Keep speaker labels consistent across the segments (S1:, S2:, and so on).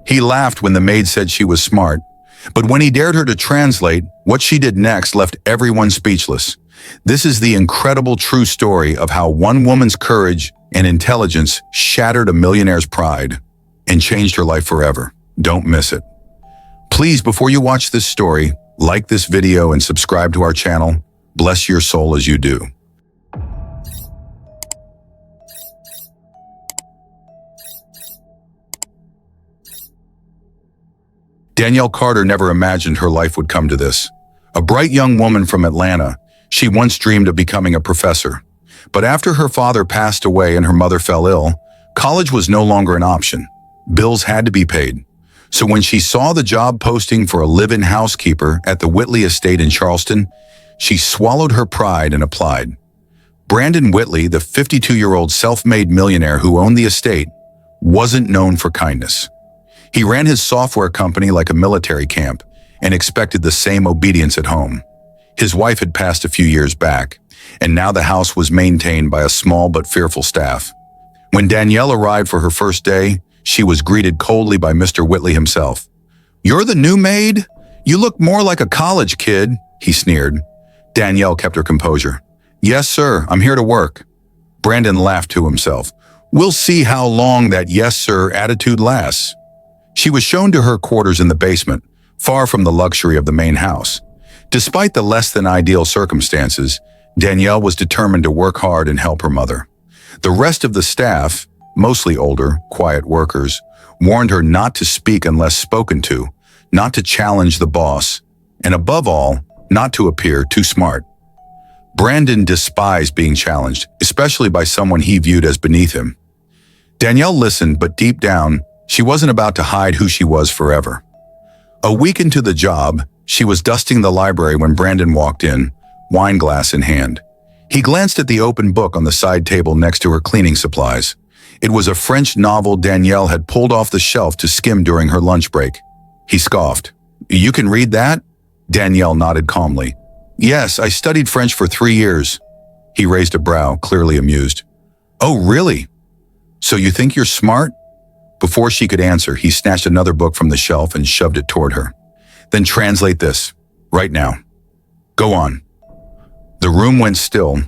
S1: He laughed when the maid said she was smart, but when he dared her to translate, what she did next left everyone speechless. This is the incredible true story of how one woman's courage and intelligence shattered a millionaire's pride and changed her life forever. Don't miss it. Please, before you watch this story, like this video and subscribe to our channel. Bless your soul as you do. Danielle Carter never imagined her life would come to this. A bright young woman from Atlanta, she once dreamed of becoming a professor. But after her father passed away and her mother fell ill, college was no longer an option. Bills had to be paid. So when she saw the job posting for a live-in housekeeper at the Whitley estate in Charleston, she swallowed her pride and applied. Brandon Whitley, the 52-year-old self-made millionaire who owned the estate, wasn't known for kindness. He ran his software company like a military camp and expected the same obedience at home. His wife had passed a few years back, and now the house was maintained by a small but fearful staff. When Danielle arrived for her first day, she was greeted coldly by Mr. Whitley himself. "You're the new maid? You look more like a college kid," he sneered. Danielle kept her composure. "Yes, sir, I'm here to work." Brandon laughed to himself. "We'll see how long that yes, sir attitude lasts." She was shown to her quarters in the basement, far from the luxury of the main house. Despite the less-than-ideal circumstances, Danielle was determined to work hard and help her mother. The rest of the staff, mostly older, quiet workers, warned her not to speak unless spoken to, not to challenge the boss, and above all, not to appear too smart. Brandon despised being challenged, especially by someone he viewed as beneath him. Danielle listened, but deep down, she wasn't about to hide who she was forever. A week into the job, she was dusting the library when Brandon walked in, wine glass in hand. He glanced at the open book on the side table next to her cleaning supplies. It was a French novel Danielle had pulled off the shelf to skim during her lunch break. He scoffed. "You can read that?" Danielle nodded calmly. "Yes, I studied French for 3 years." He raised a brow, clearly amused. "Oh, really? So you think you're smart?" Before she could answer, he snatched another book from the shelf and shoved it toward her. "Then translate this, right now. Go on." The room went still.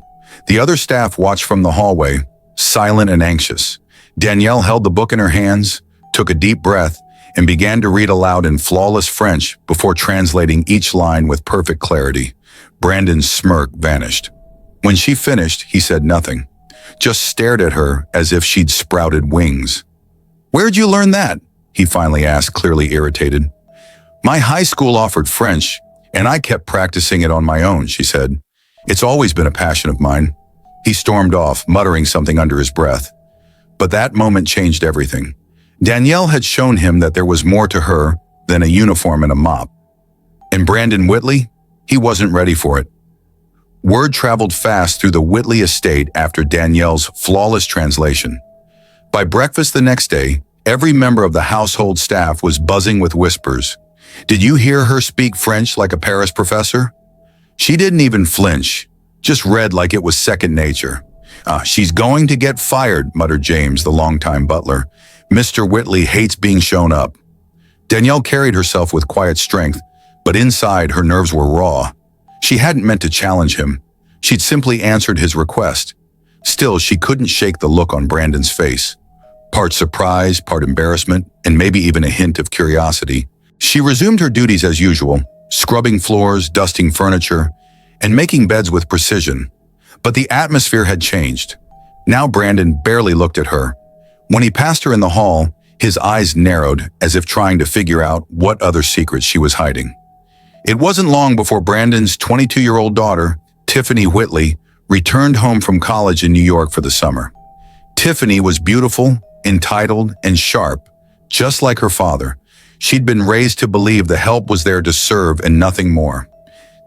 S1: The other staff watched from the hallway, silent and anxious. Danielle held the book in her hands, took a deep breath, and began to read aloud in flawless French before translating each line with perfect clarity. Brandon's smirk vanished. When she finished, he said nothing, just stared at her as if she'd sprouted wings. "Where'd you learn that?" he finally asked, clearly irritated. "My high school offered French, and I kept practicing it on my own," she said. "It's always been a passion of mine." He stormed off, muttering something under his breath. But that moment changed everything. Danielle had shown him that there was more to her than a uniform and a mop. And Brandon Whitley? He wasn't ready for it. Word traveled fast through the Whitley estate after Danielle's flawless translation. By breakfast the next day, every member of the household staff was buzzing with whispers. "Did you hear her speak French like a Paris professor?" She didn't even flinch, just read like it was second nature. "She's going to get fired," muttered James, the longtime butler. "Mr. Whitley hates being shown up." Danielle carried herself with quiet strength, but inside her nerves were raw. She hadn't meant to challenge him. She'd simply answered his request. Still, she couldn't shake the look on Brandon's face. Part surprise, part embarrassment, and maybe even a hint of curiosity. She resumed her duties as usual, scrubbing floors, dusting furniture, and making beds with precision. But the atmosphere had changed. Now Brandon barely looked at her. When he passed her in the hall, his eyes narrowed as if trying to figure out what other secrets she was hiding. It wasn't long before Brandon's 22-year-old daughter, Tiffany Whitley, returned home from college in New York for the summer. Tiffany was beautiful, entitled, and sharp, just like her father. She'd been raised to believe the help was there to serve and nothing more.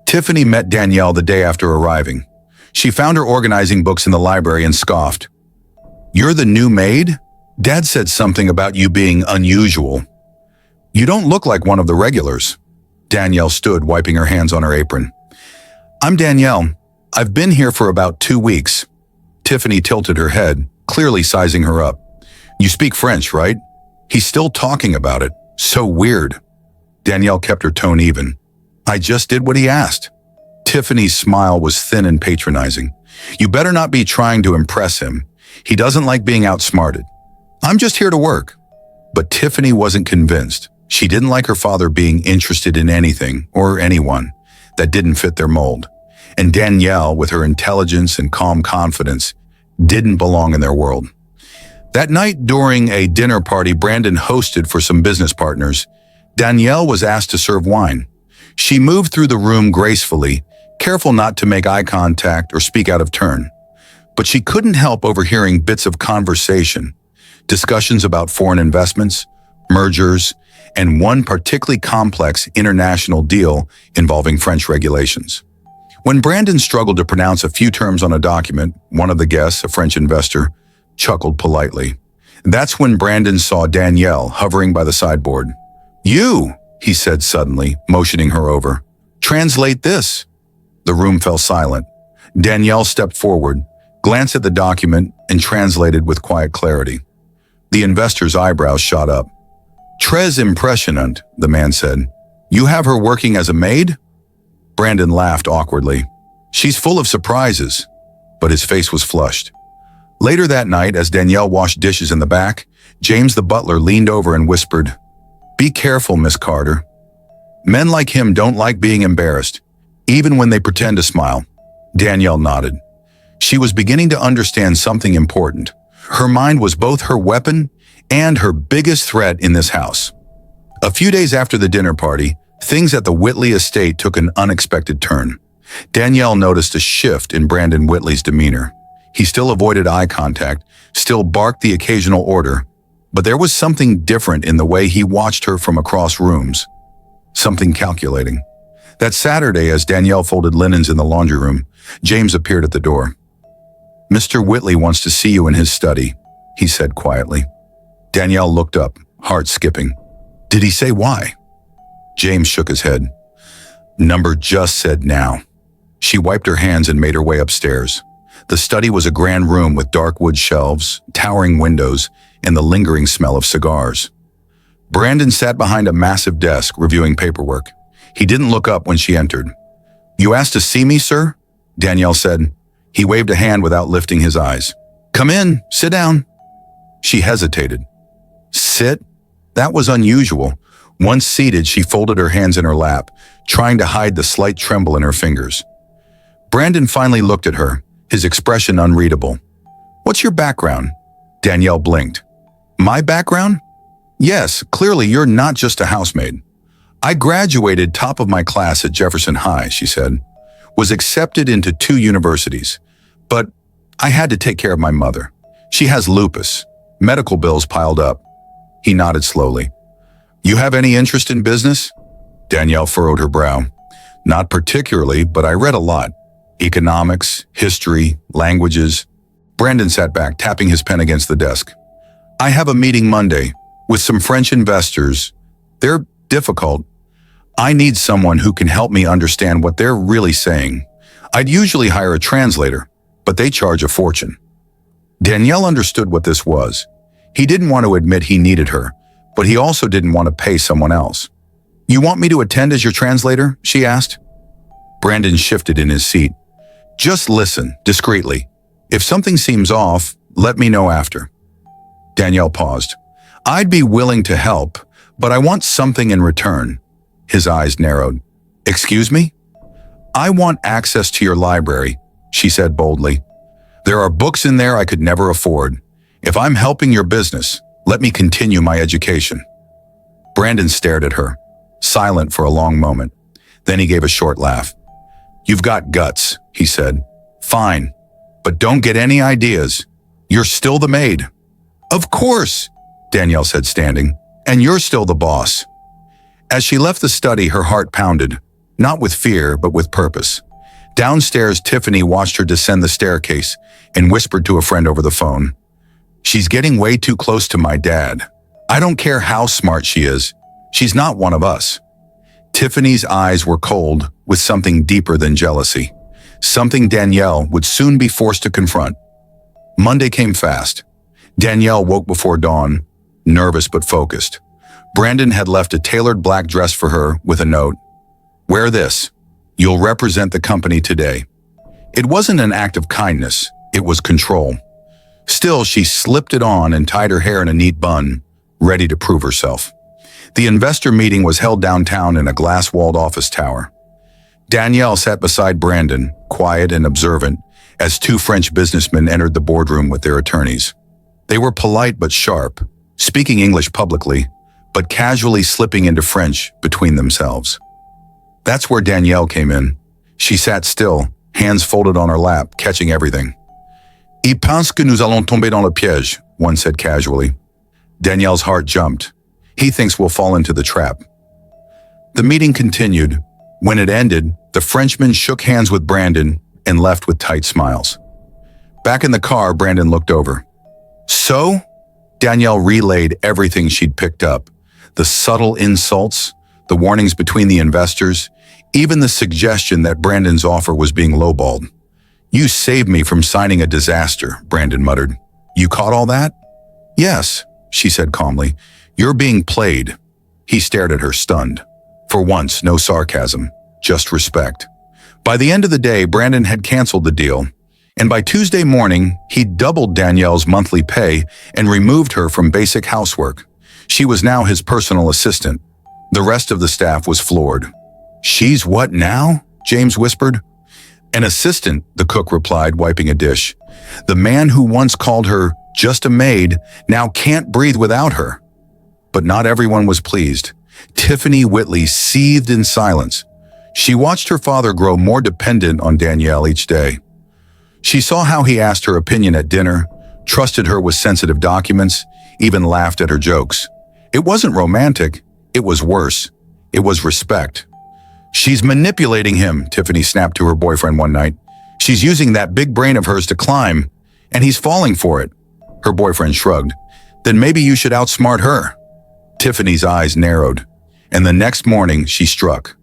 S1: Tiffany met Danielle the day after arriving. She found her organizing books in the library and scoffed. "You're the new maid? Dad said something about you being unusual. You don't look like one of the regulars." Danielle stood, wiping her hands on her apron. "I'm Danielle. I've been here for about 2 weeks." Tiffany tilted her head, clearly sizing her up. "You speak French, right?" He's still talking about it. So weird. Danielle kept her tone even. I just did what he asked. Tiffany's smile was thin and patronizing. You better not be trying to impress him. He doesn't like being outsmarted. I'm just here to work. But Tiffany wasn't convinced. She didn't like her father being interested in anything or anyone that didn't fit their mold. And Danielle, with her intelligence and calm confidence, didn't belong in their world. That night during a dinner party Brandon hosted for some business partners, Danielle was asked to serve wine. She moved through the room gracefully, careful not to make eye contact or speak out of turn. But she couldn't help overhearing bits of conversation, discussions about foreign investments, mergers, and one particularly complex international deal involving French regulations. When Brandon struggled to pronounce a few terms on a document, one of the guests, a French investor, chuckled politely. That's when Brandon saw Danielle hovering by the sideboard. You, he said suddenly, motioning her over. Translate this. The room fell silent. Danielle stepped forward, glanced at the document, and translated with quiet clarity. The investor's eyebrows shot up. Très impressionnant, the man said. You have her working as a maid? Brandon laughed awkwardly. She's full of surprises, but his face was flushed. Later that night, as Danielle washed dishes in the back, James the butler leaned over and whispered, Be careful, Miss Carter. Men like him don't like being embarrassed, even when they pretend to smile. Danielle nodded. She was beginning to understand something important. Her mind was both her weapon and her biggest threat in this house. A few days after the dinner party, things at the Whitley estate took an unexpected turn. Danielle noticed a shift in Brandon Whitley's demeanor. He still avoided eye contact, still barked the occasional order, but there was something different in the way he watched her from across rooms. Something calculating. That Saturday, as Danielle folded linens in the laundry room, James appeared at the door. Mr. Whitley wants to see you in his study, he said quietly. Danielle looked up, heart skipping. Did he say why? James shook his head. Number just said now. She wiped her hands and made her way upstairs. The study was a grand room with dark wood shelves, towering windows, and the lingering smell of cigars. Brandon sat behind a massive desk, reviewing paperwork. He didn't look up when she entered. You asked to see me, sir? Danielle said. He waved a hand without lifting his eyes. Come in, sit down. She hesitated. Sit? That was unusual. Once seated, she folded her hands in her lap, trying to hide the slight tremble in her fingers. Brandon finally looked at her, his expression unreadable. What's your background? Danielle blinked. My background? Yes, clearly you're not just a housemaid. I graduated top of my class at Jefferson High, she said. Was accepted into 2 universities, but I had to take care of my mother. She has lupus. Medical bills piled up. He nodded slowly. You have any interest in business? Danielle furrowed her brow. Not particularly, but I read a lot. Economics, history, languages. Brandon sat back, tapping his pen against the desk. I have a meeting Monday with some French investors. They're difficult. I need someone who can help me understand what they're really saying. I'd usually hire a translator, but they charge a fortune. Danielle understood what this was. He didn't want to admit he needed her, but he also didn't want to pay someone else. You want me to attend as your translator? She asked. Brandon shifted in his seat. Just listen, discreetly. If something seems off, let me know after. Danielle paused. I'd be willing to help, but I want something in return. His eyes narrowed. Excuse me? I want access to your library, she said boldly. There are books in there I could never afford. If I'm helping your business, let me continue my education. Brandon stared at her, silent for a long moment. Then he gave a short laugh. You've got guts, he said. Fine, but don't get any ideas. You're still the maid. Of course, Danielle said, standing. And you're still the boss. As she left the study, her heart pounded, not with fear, but with purpose. Downstairs, Tiffany watched her descend the staircase and whispered to a friend over the phone. She's getting way too close to my dad. I don't care how smart she is. She's not one of us. Tiffany's eyes were cold with something deeper than jealousy, something Danielle would soon be forced to confront. Monday came fast. Danielle woke before dawn, nervous but focused. Brandon had left a tailored black dress for her with a note. "Wear this. You'll represent the company today." It wasn't an act of kindness, it was control. Still, she slipped it on and tied her hair in a neat bun, ready to prove herself. The investor meeting was held downtown in a glass-walled office tower. Danielle sat beside Brandon, quiet and observant, as two French businessmen entered the boardroom with their attorneys. They were polite but sharp, speaking English publicly, but casually slipping into French between themselves. That's where Danielle came in. She sat still, hands folded on her lap, catching everything. "Il pense que nous allons tomber dans le piège," one said casually. Danielle's heart jumped. "He thinks we'll fall into the trap." The meeting continued. When it ended, the Frenchman shook hands with Brandon and left with tight smiles. Back in the car, Brandon looked over. "So?" Danielle relayed everything she'd picked up. The subtle insults, the warnings between the investors, even the suggestion that Brandon's offer was being lowballed. "You saved me from signing a disaster," Brandon muttered. "You caught all that?" "Yes," she said calmly. "You're being played." He stared at her, stunned. For once, no sarcasm, just respect. By the end of the day, Brandon had canceled the deal, and by Tuesday morning, he'd doubled Danielle's monthly pay and removed her from basic housework. She was now his personal assistant. The rest of the staff was floored. "She's what now?" James whispered. "An assistant," the cook replied, wiping a dish. "The man who once called her just a maid now can't breathe without her." But not everyone was pleased. Tiffany Whitley seethed in silence. She watched her father grow more dependent on Danielle each day. She saw how he asked her opinion at dinner, trusted her with sensitive documents, even laughed at her jokes. It wasn't romantic, it was worse. It was respect. "She's manipulating him," Tiffany snapped to her boyfriend one night. "She's using that big brain of hers to climb, and he's falling for it." Her boyfriend shrugged. "Then maybe you should outsmart her." Tiffany's eyes narrowed, and the next morning she struck.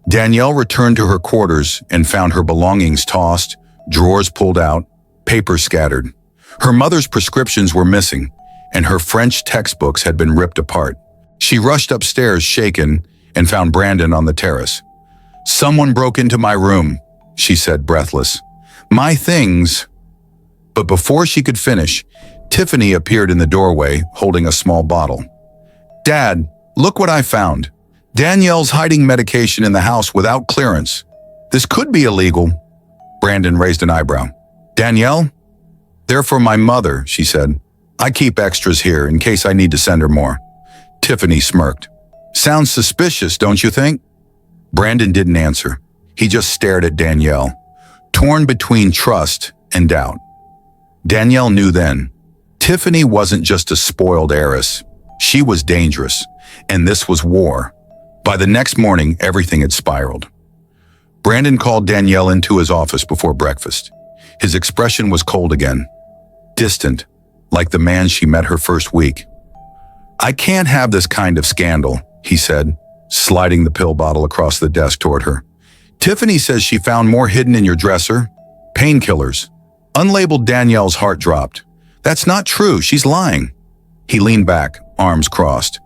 S1: Danielle returned to her quarters and found her belongings tossed, drawers pulled out, papers scattered. Her mother's prescriptions were missing, and her French textbooks had been ripped apart. She rushed upstairs shaken and found Brandon on the terrace. "Someone broke into my room," she said, breathless. "My things." But before she could finish, Tiffany appeared in the doorway holding a small bottle. "Dad, look what I found. Danielle's hiding medication in the house without clearance. This could be illegal." Brandon raised an eyebrow. "Danielle?" "They're for my mother," she said. "I keep extras here in case I need to send her more." Tiffany smirked. "Sounds suspicious, don't you think?" Brandon didn't answer. He just stared at Danielle, torn between trust and doubt. Danielle knew then. Tiffany wasn't just a spoiled heiress. She was dangerous, and this was war. By the next morning, everything had spiraled. Brandon called Danielle into his office before breakfast. His expression was cold again, distant, like the man she met her first week. "I can't have this kind of scandal," he said, sliding the pill bottle across the desk toward her. "Tiffany says she found more hidden in your dresser. Painkillers." Unlabeled Danielle's heart dropped. "That's not true. She's lying." He leaned back, arms crossed.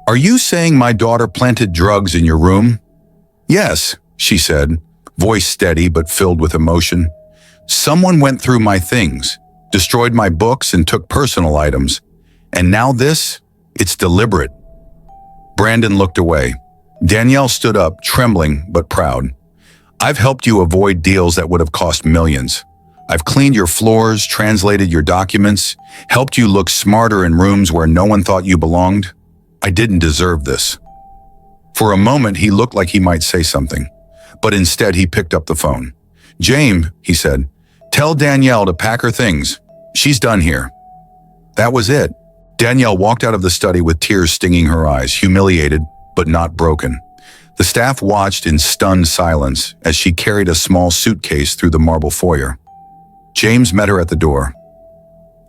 S1: "Are you saying my daughter planted drugs in your room?" "Yes," she said, voice steady but filled with emotion. "Someone went through my things, destroyed my books and took personal items. And now this? It's deliberate." Brandon looked away. Danielle stood up, trembling but proud. "I've helped you avoid deals that would have cost millions. I've cleaned your floors, translated your documents, helped you look smarter in rooms where no one thought you belonged. I didn't deserve this." For a moment, he looked like he might say something, but instead he picked up the phone. "James," he said, "tell Danielle to pack her things. She's done here." That was it. Danielle walked out of the study with tears stinging her eyes, humiliated but not broken. The staff watched in stunned silence as she carried a small suitcase through the marble foyer. James met her at the door.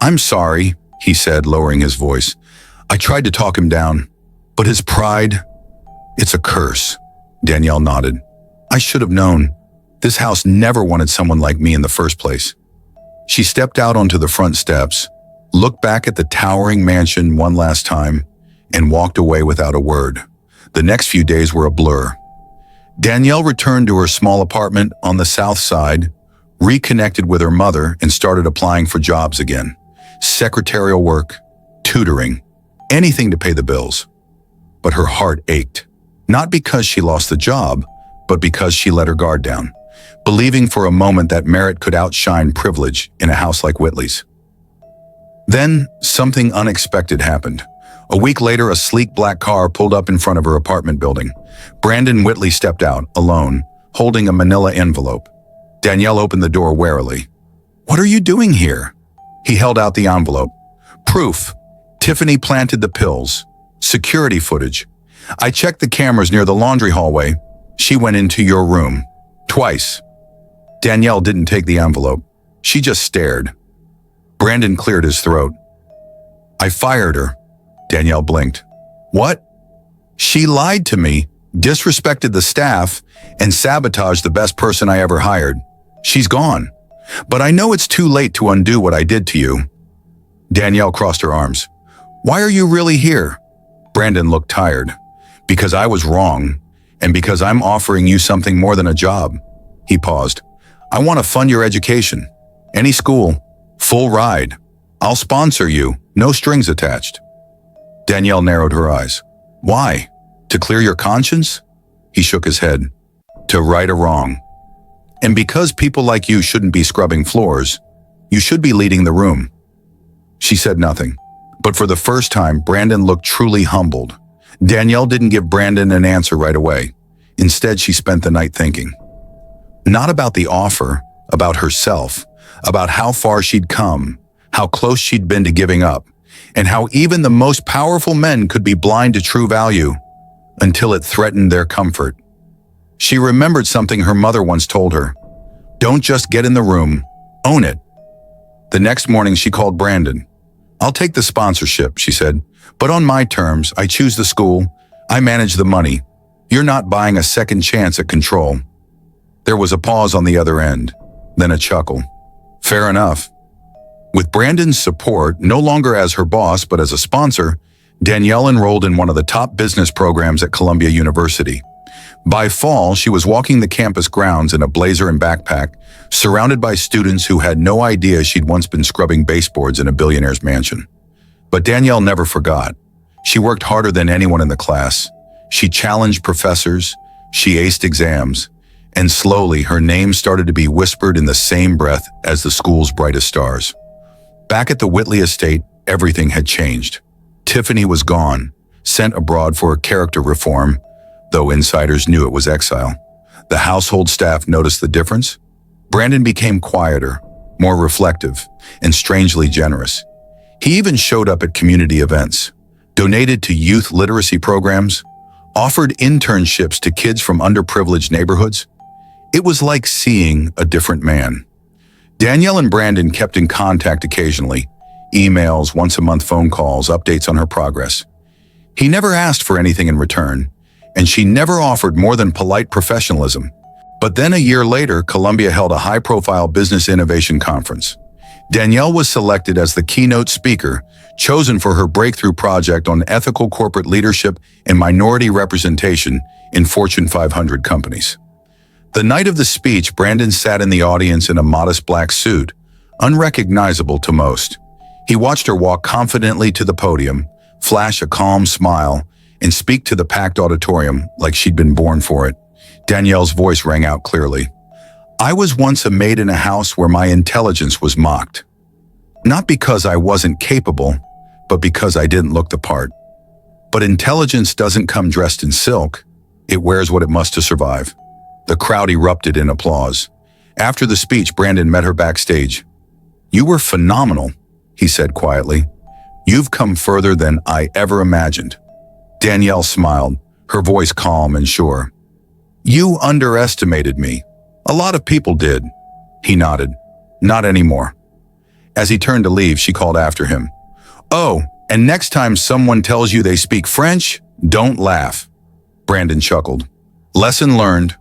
S1: "I'm sorry," he said, lowering his voice. "I tried to talk him down, but his pride, it's a curse." Danielle nodded. "I should have known. This house never wanted someone like me in the first place." She stepped out onto the front steps, looked back at the towering mansion one last time, and walked away without a word. The next few days were a blur. Danielle returned to her small apartment on the south side, reconnected with her mother, and started applying for jobs again. Secretarial work, tutoring, anything to pay the bills. But her heart ached, not because she lost the job, but because she let her guard down, believing for a moment that merit could outshine privilege in a house like Whitley's. Then, something unexpected happened. A week later, a sleek black car pulled up in front of her apartment building. Brandon Whitley stepped out, alone, holding a manila envelope. Danielle opened the door warily. "What are you doing here?" He held out the envelope. "Proof. Tiffany planted the pills. Security footage. I checked the cameras near the laundry hallway. She went into your room. Twice." Danielle didn't take the envelope. She just stared. Brandon cleared his throat. "I fired her." Danielle blinked. "What?" "She lied to me, disrespected the staff, and sabotaged the best person I ever hired. She's gone. But I know it's too late to undo what I did to you." Danielle crossed her arms. "Why are you really here?" Brandon looked tired. "Because I was wrong, and because I'm offering you something more than a job." He paused. "I want to fund your education. Any school. Full ride. I'll sponsor you. No strings attached." Danielle narrowed her eyes. "Why? To clear your conscience?" He shook his head. "To right a wrong. And because people like you shouldn't be scrubbing floors, you should be leading the room." She said nothing. But for the first time, Brandon looked truly humbled. Danielle didn't give Brandon an answer right away. Instead, she spent the night thinking. Not about the offer, about herself, about how far she'd come, how close she'd been to giving up, and how even the most powerful men could be blind to true value until it threatened their comfort. She remembered something her mother once told her. "Don't just get in the room, own it." The next morning she called Brandon. "I'll take the sponsorship," she said, "but on my terms. I choose the school, I manage the money. You're not buying a second chance at control." There was a pause on the other end, then a chuckle. "Fair enough." With Brandon's support, no longer as her boss but as a sponsor, Danielle enrolled in one of the top business programs at Columbia University. By fall, she was walking the campus grounds in a blazer and backpack, surrounded by students who had no idea she'd once been scrubbing baseboards in a billionaire's mansion. But Danielle never forgot. She worked harder than anyone in the class. She challenged professors, she aced exams, and slowly her name started to be whispered in the same breath as the school's brightest stars. Back at the Whitley estate, everything had changed. Tiffany was gone, sent abroad for a character reform, though insiders knew it was exile. The household staff noticed the difference. Brandon became quieter, more reflective, and strangely generous. He even showed up at community events, donated to youth literacy programs, offered internships to kids from underprivileged neighborhoods. It was like seeing a different man. Danielle and Brandon kept in contact occasionally, emails, once-a-month phone calls, updates on her progress. He never asked for anything in return, and she never offered more than polite professionalism. But then a year later, Columbia held a high-profile business innovation conference. Danielle was selected as the keynote speaker, chosen for her breakthrough project on ethical corporate leadership and minority representation in Fortune 500 companies. The night of the speech, Brandon sat in the audience in a modest black suit, unrecognizable to most. He watched her walk confidently to the podium, flash a calm smile, and speak to the packed auditorium like she'd been born for it. Danielle's voice rang out clearly. "I was once a maid in a house where my intelligence was mocked. Not because I wasn't capable, but because I didn't look the part. But intelligence doesn't come dressed in silk. It wears what it must to survive." The crowd erupted in applause. After the speech, Brandon met her backstage. "You were phenomenal," he said quietly. "You've come further than I ever imagined." Danielle smiled, her voice calm and sure. "You underestimated me. A lot of people did." He nodded. "Not anymore." As he turned to leave, she called after him. "Oh, and next time someone tells you they speak French, don't laugh." Brandon chuckled. "Lesson learned."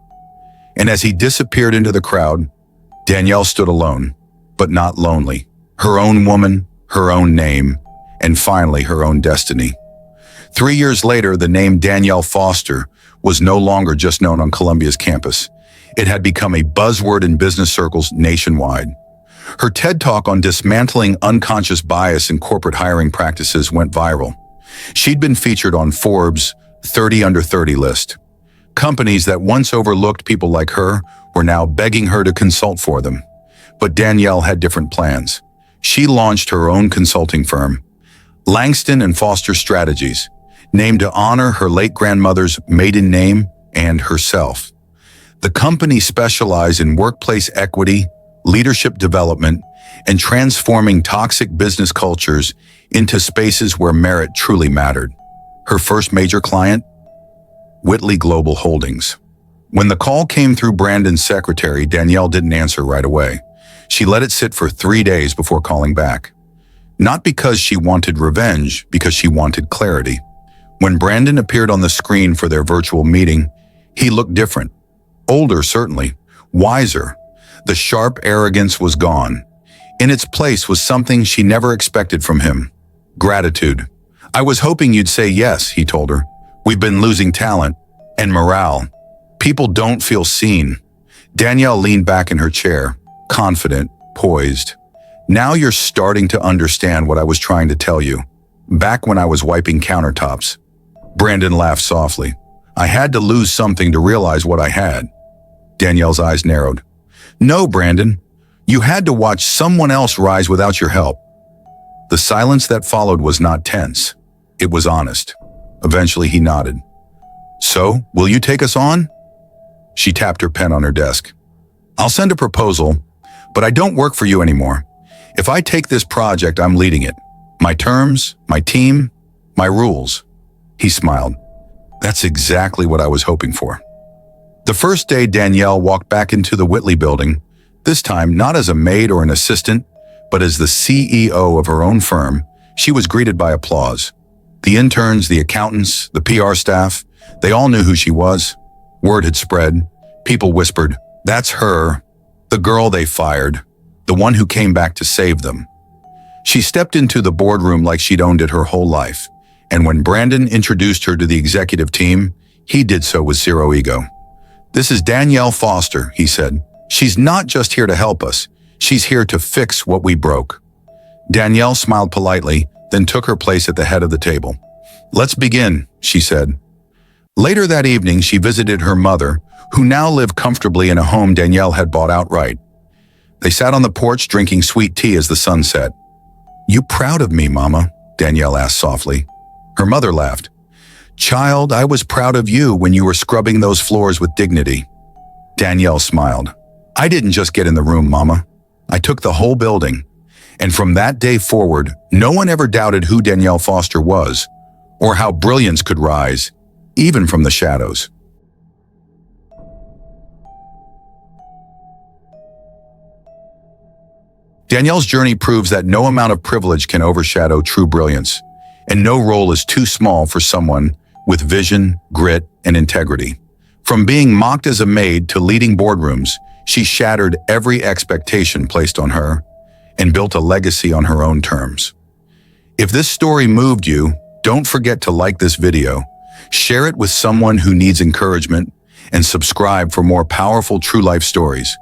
S1: And as he disappeared into the crowd, Danielle stood alone, but not lonely. Her own woman, her own name, and finally her own destiny. 3 years later, the name Danielle Foster was no longer just known on Columbia's campus. It had become a buzzword in business circles nationwide. Her TED Talk on dismantling unconscious bias in corporate hiring practices went viral. She'd been featured on Forbes' 30 Under 30 list. Companies that once overlooked people like her were now begging her to consult for them. But Danielle had different plans. She launched her own consulting firm, Langston and Foster Strategies, named to honor her late grandmother's maiden name and herself. The company specialized in workplace equity, leadership development, and transforming toxic business cultures into spaces where merit truly mattered. Her first major client? Whitley Global Holdings. When the call came through Brandon's secretary, Danielle didn't answer right away. She let it sit for 3 days before calling back. Not because she wanted revenge, because she wanted clarity. When Brandon appeared on the screen for their virtual meeting, he looked different. Older, certainly. Wiser. The sharp arrogance was gone. In its place was something she never expected from him. Gratitude. "I was hoping you'd say yes," he told her. "We've been losing talent and morale. People don't feel seen." Danielle leaned back in her chair, confident, poised. "Now you're starting to understand what I was trying to tell you. Back when I was wiping countertops." Brandon laughed softly. "I had to lose something to realize what I had." Danielle's eyes narrowed. "No, Brandon. You had to watch someone else rise without your help." The silence that followed was not tense. It was honest. Eventually he nodded. "So, will you take us on?" She tapped her pen on her desk. "I'll send a proposal, but I don't work for you anymore. If I take this project, I'm leading it. My terms, my team, my rules." He smiled. "That's exactly what I was hoping for." The first day, Danielle walked back into the Whitley building, this time not as a maid or an assistant, but as the CEO of her own firm. She was greeted by applause. The interns, the accountants, the PR staff, they all knew who she was. Word had spread. People whispered, "That's her, the girl they fired, the one who came back to save them." She stepped into the boardroom like she'd owned it her whole life, and when Brandon introduced her to the executive team, he did so with zero ego. "This is Danielle Foster," he said. "She's not just here to help us. She's here to fix what we broke." Danielle smiled politely, then took her place at the head of the table. "Let's begin," she said. Later that evening, she visited her mother, who now lived comfortably in a home Danielle had bought outright. They sat on the porch drinking sweet tea as the sun set. "You proud of me, Mama?" Danielle asked softly. Her mother laughed. "Child, I was proud of you when you were scrubbing those floors with dignity." Danielle smiled. "I didn't just get in the room, Mama. I took the whole building. And from that day forward, no one ever doubted who Danielle Foster was, or how brilliance could rise, even from the shadows." Danielle's journey proves that no amount of privilege can overshadow true brilliance, and no role is too small for someone with vision, grit, and integrity. From being mocked as a maid to leading boardrooms, she shattered every expectation placed on her and built a legacy on her own terms. If this story moved you, don't forget to like this video, share it with someone who needs encouragement, and subscribe for more powerful true life stories.